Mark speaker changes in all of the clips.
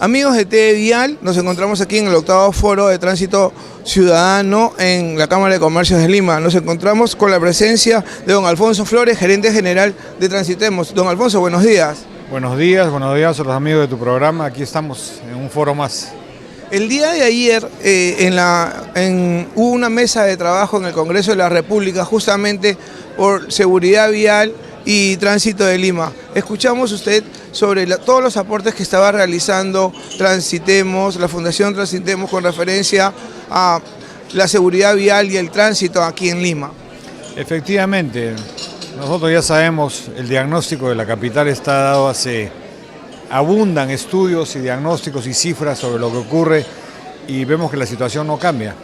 Speaker 1: Amigos de TV Vial, nos encontramos aquí en el 8º Foro de Tránsito Ciudadano en la Cámara de Comercio de Lima. Nos encontramos con la presencia de don Alfonso Flores, gerente general de Transitemos. Don Alfonso, buenos días.
Speaker 2: Buenos días a los amigos de tu programa. Aquí estamos en un foro más.
Speaker 1: El día de ayer hubo una mesa de trabajo en el Congreso de la República justamente por seguridad vial y tránsito de Lima. Escuchamos usted sobre todos los aportes que estaba realizando Transitemos, la Fundación Transitemos, con referencia a la seguridad vial y el tránsito aquí en Lima.
Speaker 2: Efectivamente, nosotros ya sabemos, el diagnóstico de la capital está dado abundan estudios y diagnósticos y cifras sobre lo que ocurre y vemos que la situación no cambia.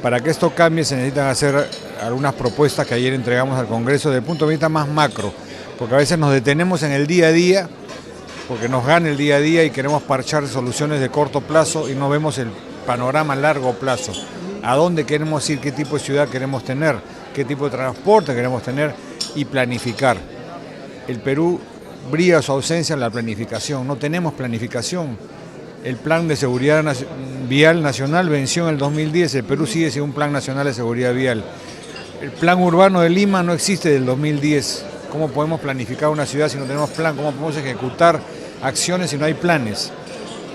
Speaker 2: Para que esto cambie se necesitan hacer algunas propuestas que ayer entregamos al Congreso desde el punto de vista más macro, porque a veces nos detenemos en el día a día, porque nos gana el día a día y queremos parchar soluciones de corto plazo y no vemos el panorama a largo plazo. A dónde queremos ir, qué tipo de ciudad queremos tener, qué tipo de transporte queremos tener y planificar. El Perú brilla su ausencia en la planificación, no tenemos planificación. El Plan de Seguridad Vial Nacional venció en el 2010, el Perú sigue sin un Plan Nacional de Seguridad Vial. El Plan Urbano de Lima no existe desde el 2010. ¿Cómo podemos planificar una ciudad si no tenemos plan? ¿Cómo podemos ejecutar acciones si no hay planes?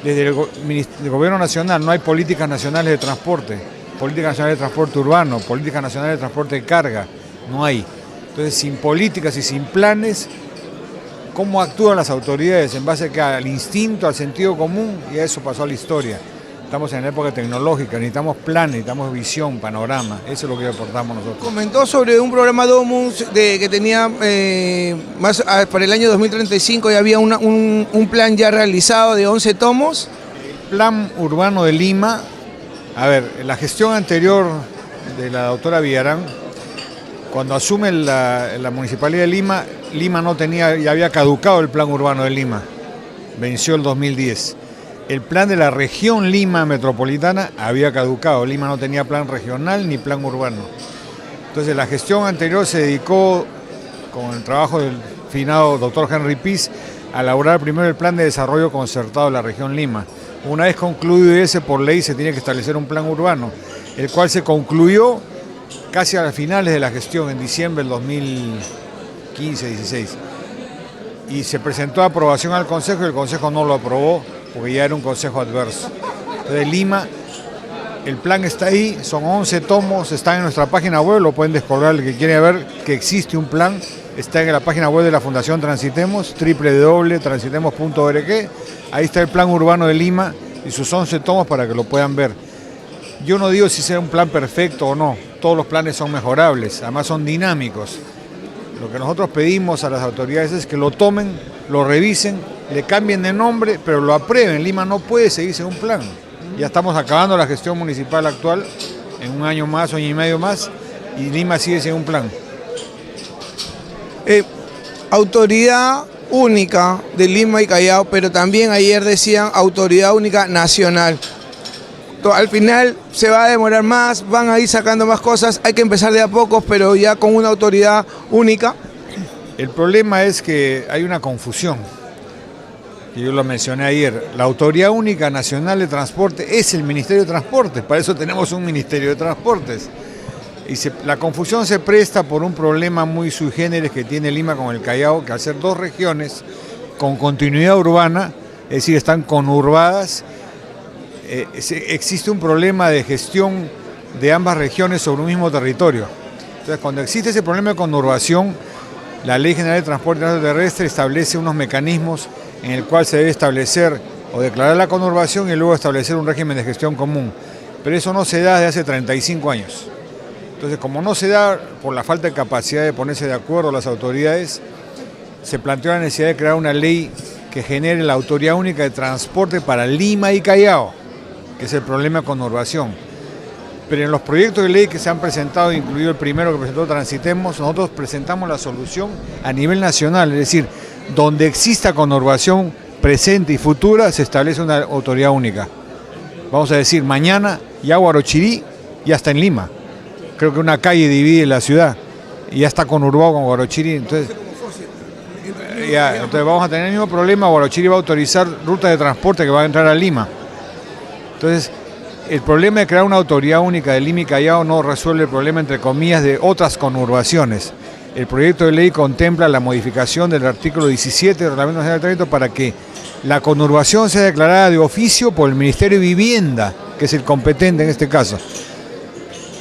Speaker 2: Desde el Gobierno Nacional no hay políticas nacionales de transporte, políticas nacionales de transporte urbano, políticas nacionales de transporte de carga, no hay. Entonces, sin políticas y sin planes, ¿cómo actúan las autoridades? En base al instinto, al sentido común, y a eso pasó a la historia. Estamos en la época tecnológica, necesitamos planes, necesitamos visión, panorama, eso es lo que aportamos nosotros.
Speaker 1: Comentó sobre un programa Domus que tenía para el año 2035, y había un plan ya realizado de 11 tomos.
Speaker 2: El Plan Urbano de Lima, a ver, la gestión anterior de la doctora Villarán, cuando asume la Municipalidad de Lima, Lima no tenía, ya había caducado el Plan Urbano de Lima, venció el 2010. El plan de la región Lima Metropolitana había caducado, Lima no tenía plan regional ni plan urbano. Entonces la gestión anterior se dedicó, con el trabajo del finado doctor Henry Piz, a elaborar primero el plan de desarrollo concertado de la región Lima. Una vez concluido ese, por ley se tiene que establecer un plan urbano, el cual se casi a finales de la gestión, en diciembre del 2015-16. Y se presentó a aprobación al Consejo y el Consejo no lo aprobó porque ya era un consejo adverso. Entonces Lima, el plan está ahí, son 11 tomos, están en nuestra página web, lo pueden descargar el que quiere ver que existe un plan, está en la página web de la Fundación Transitemos, www.transitemos.org, ahí está el plan urbano de Lima y sus 11 tomos para que lo puedan ver. Yo no digo si sea un plan perfecto o no, todos los planes son mejorables, además son dinámicos. Lo que nosotros pedimos a las autoridades es que lo tomen, lo revisen, le cambien de nombre, pero lo aprueben. Lima no puede seguirse un plan. Ya estamos acabando la gestión municipal actual, en un año más, año y medio más, y Lima sigue sin un plan.
Speaker 1: Autoridad única de Lima y Callao, pero también ayer decían autoridad única nacional. Al final se va a demorar más, van a ir sacando más cosas, hay que empezar de a pocos, pero ya con una autoridad única.
Speaker 2: El problema es que hay una confusión, y yo lo mencioné ayer. La Autoridad Única Nacional de Transporte es el Ministerio de Transportes, para eso tenemos un Ministerio de Transportes. Y la confusión se presta por un problema muy sui generis que tiene Lima con el Callao, que al ser dos regiones con continuidad urbana, es decir, están conurbadas, existe un problema de gestión de ambas regiones sobre un mismo territorio. Entonces, cuando existe ese problema de conurbación, la Ley General de Transporte Terrestre establece unos mecanismos en el cual se debe establecer o declarar la conurbación y luego establecer un régimen de gestión común. Pero eso no se da desde hace 35 años. Entonces, como no se da por la falta de capacidad de ponerse de acuerdo las autoridades, se planteó la necesidad de crear una ley que genere la Autoridad Única de Transporte para Lima y Callao, que es el problema de conurbación. Pero en los proyectos de ley que se han presentado, incluido el primero que presentó Transitemos, nosotros presentamos la solución a nivel nacional, es decir, donde exista conurbación presente y futura, se establece una autoridad única. Vamos a decir, mañana ya Guarochirí ya está en Lima. Creo que una calle divide la ciudad y ya está conurbado con Guarochirí. Entonces, Ya, entonces vamos a tener el mismo problema. Guarochirí va a autorizar rutas de transporte que van a entrar a Lima. Entonces, el problema de crear una autoridad única de Lima y Callao no resuelve el problema, entre comillas, de otras conurbaciones. El proyecto de ley contempla la modificación del artículo 17 del Reglamento Nacional de Tránsito para que la conurbación sea declarada de oficio por el Ministerio de Vivienda, que es el competente en este caso.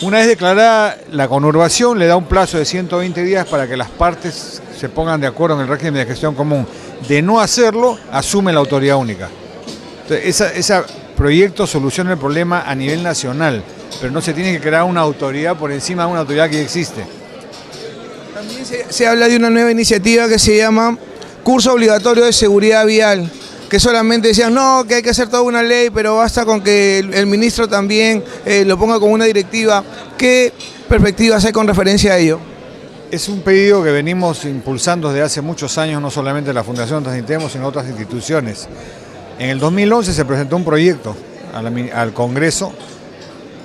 Speaker 2: Una vez declarada la conurbación, le da un plazo de 120 días para que las partes se pongan de acuerdo en el régimen de gestión común. De no hacerlo, asume la autoridad única. Entonces, ese proyecto soluciona el problema a nivel nacional, pero no se tiene que crear una autoridad por encima de una autoridad que ya existe.
Speaker 1: También se habla de una nueva iniciativa que se llama Curso Obligatorio de Seguridad Vial, que solamente decían, no, que hay que hacer toda una ley, pero basta con que el ministro también lo ponga como una directiva. ¿Qué perspectivas hay con referencia a ello?
Speaker 2: Es un pedido que venimos impulsando desde hace muchos años, no solamente la Fundación Transitemos, sino otras instituciones. En el 2011 se presentó un proyecto al Congreso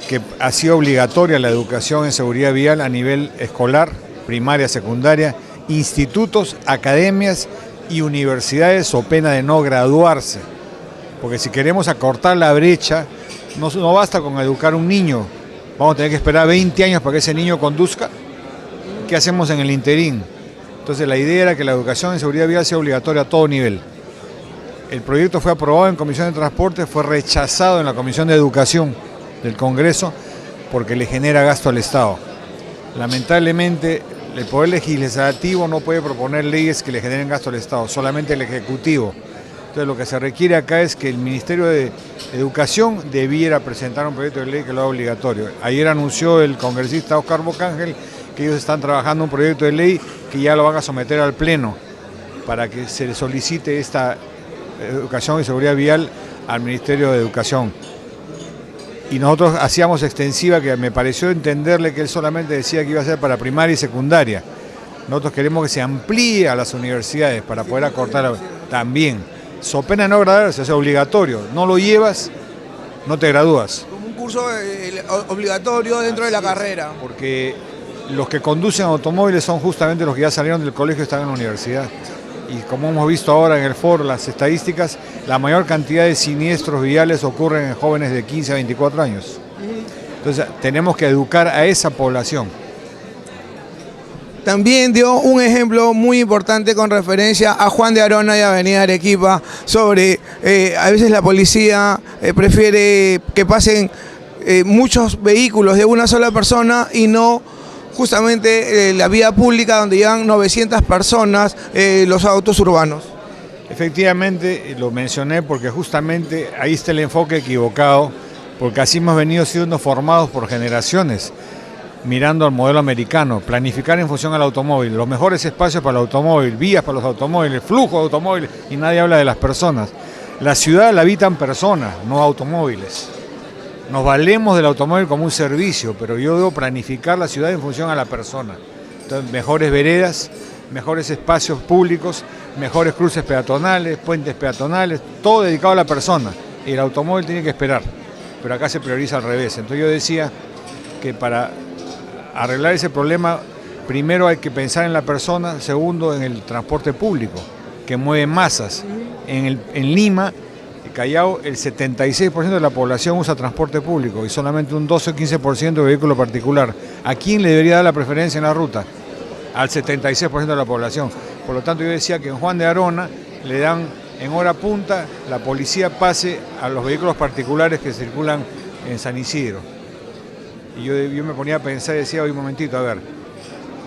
Speaker 2: que hacía obligatoria la educación en seguridad vial a nivel escolar, primaria, secundaria, institutos, academias y universidades, so pena de no graduarse. Porque si queremos acortar la brecha, no basta con educar a un niño, vamos a tener que esperar 20 años para que ese niño conduzca. ¿Qué hacemos en el interín? Entonces la idea era que la educación en seguridad vial sea obligatoria a todo nivel. El proyecto fue aprobado en Comisión de Transporte, fue rechazado en la Comisión de Educación del Congreso porque le genera gasto al Estado. Lamentablemente, el Poder Legislativo no puede proponer leyes que le generen gasto al Estado, solamente el Ejecutivo. Entonces lo que se requiere acá es que el Ministerio de Educación debiera presentar un proyecto de ley que lo haga obligatorio. Ayer anunció el congresista Oscar Bocángel que ellos están trabajando un proyecto de ley que ya lo van a someter al Pleno para que se le solicite esta educación y seguridad vial al Ministerio de Educación. Y nosotros hacíamos extensiva, que me pareció entenderle que él solamente decía que iba a ser para primaria y secundaria. Nosotros queremos que se amplíe a las universidades para poder acortar también. So pena de no graduarse, o sea, obligatorio. No lo llevas, no te gradúas.
Speaker 1: Como un curso obligatorio dentro de la carrera.
Speaker 2: Porque los que conducen automóviles son justamente los que ya salieron del colegio y están en la universidad. Y como hemos visto ahora en el foro, las estadísticas, la mayor cantidad de siniestros viales ocurren en jóvenes de 15 a 24 años. Entonces tenemos que educar a esa población.
Speaker 1: También dio un ejemplo muy importante con referencia a Juan de Arona y Avenida Arequipa sobre a veces la policía prefiere que pasen muchos vehículos de una sola persona y no justamente la vía pública donde llegan 900 personas, los autos urbanos.
Speaker 2: Efectivamente, lo mencioné porque justamente ahí está el enfoque equivocado, porque así hemos venido siendo formados por generaciones, mirando al modelo americano, planificar en función al automóvil, los mejores espacios para el automóvil, vías para los automóviles, flujo de automóviles, y nadie habla de las personas. La ciudad la habitan personas, no automóviles. Nos valemos del automóvil como un servicio, pero yo debo planificar la ciudad en función a la persona. Entonces, mejores veredas, mejores espacios públicos, mejores cruces peatonales, puentes peatonales, todo dedicado a la persona. Y el automóvil tiene que esperar, pero acá se prioriza al revés. Entonces yo decía que para arreglar ese problema, primero hay que pensar en la persona, segundo en el transporte público, que mueve masas. En Lima, Callao, el 76% de la población usa transporte público y solamente un 12 o 15% de vehículo particular. ¿A quién le debería dar la preferencia en la ruta? Al 76% de la población. Por lo tanto, yo decía que en Juan de Arona le dan en hora punta, la policía pase a los vehículos particulares que circulan en San Isidro. Y yo me ponía a pensar y decía, oye, un momentito, a ver,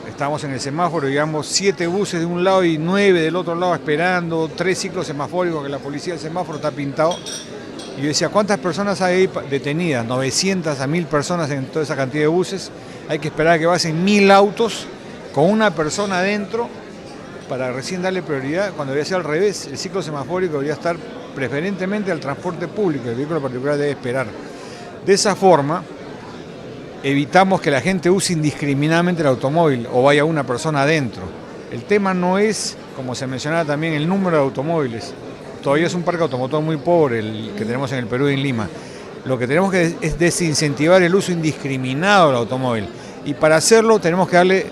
Speaker 2: estamos en el semáforo, llevamos 7 buses de un lado y 9 del otro lado esperando, 3 ciclos semafóricos que la policía del semáforo está pintado. Y yo decía, ¿cuántas personas hay ahí detenidas? 900 a 1000 personas en toda esa cantidad de buses. Hay que esperar a que pasen 1000 autos con una persona adentro para recién darle prioridad, cuando debería ser al revés. El ciclo semafórico debería estar preferentemente al transporte público, el vehículo particular debe esperar. De esa forma, evitamos que la gente use indiscriminadamente el automóvil o vaya una persona adentro. El tema no es, como se mencionaba también, el número de automóviles. Todavía es un parque automotor muy pobre el que tenemos en el Perú y en Lima. Lo que tenemos que es desincentivar el uso indiscriminado del automóvil. Y para hacerlo tenemos que darle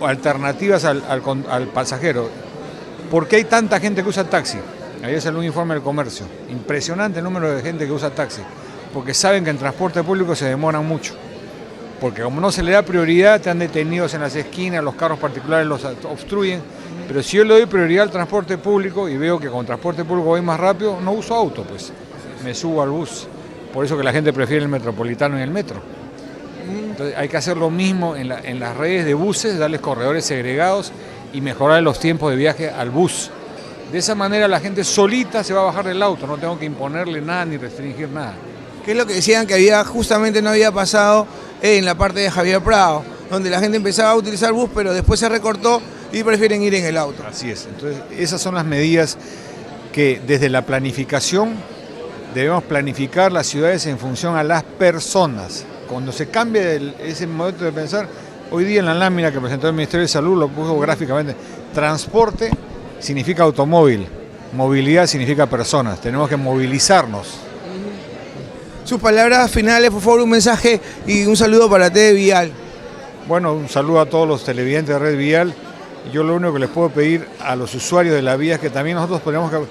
Speaker 2: alternativas al pasajero. ¿Por qué hay tanta gente que usa taxi? Ayer salió un informe del comercio. Impresionante el número de gente que usa taxi. Porque saben que en transporte público se demoran mucho. Porque como no se le da prioridad, te han detenidos en las esquinas, los carros particulares los obstruyen. Pero si yo le doy prioridad al transporte público y veo que con transporte público voy más rápido, no uso auto, pues me subo al bus. Por eso que la gente prefiere el metropolitano y el metro. Entonces hay que hacer lo mismo en las redes de buses, darles corredores segregados y mejorar los tiempos de viaje al bus. De esa manera la gente solita se va a bajar del auto, no tengo que imponerle nada ni restringir nada.
Speaker 1: ¿Qué es lo que decían que justamente no había pasado en la parte de Javier Prado, donde la gente empezaba a utilizar bus, pero después se recortó y prefieren ir en el auto?
Speaker 2: Así es. Entonces, esas son las medidas que desde la planificación debemos planificar las ciudades en función a las personas. Cuando se cambie ese momento de pensar, hoy día en la lámina que presentó el Ministerio de Salud lo puso gráficamente, transporte significa automóvil, movilidad significa personas, tenemos que movilizarnos.
Speaker 1: Sus palabras finales, por favor, un mensaje y un saludo para TV Vial.
Speaker 2: Bueno, un saludo a todos los televidentes de Red Vial. Yo lo único que les puedo pedir a los usuarios de la vía es que también nosotros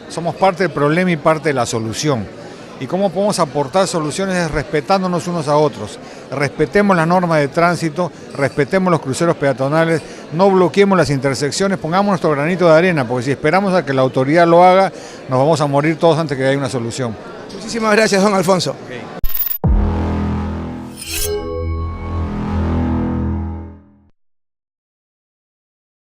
Speaker 2: somos parte del problema y parte de la solución. Y cómo podemos aportar soluciones es respetándonos unos a otros. Respetemos las normas de tránsito, respetemos los cruceros peatonales, no bloqueemos las intersecciones, pongamos nuestro granito de arena, porque si esperamos a que la autoridad lo haga, nos vamos a morir todos antes que haya una solución.
Speaker 1: Muchísimas gracias, don Alfonso.
Speaker 2: Okay.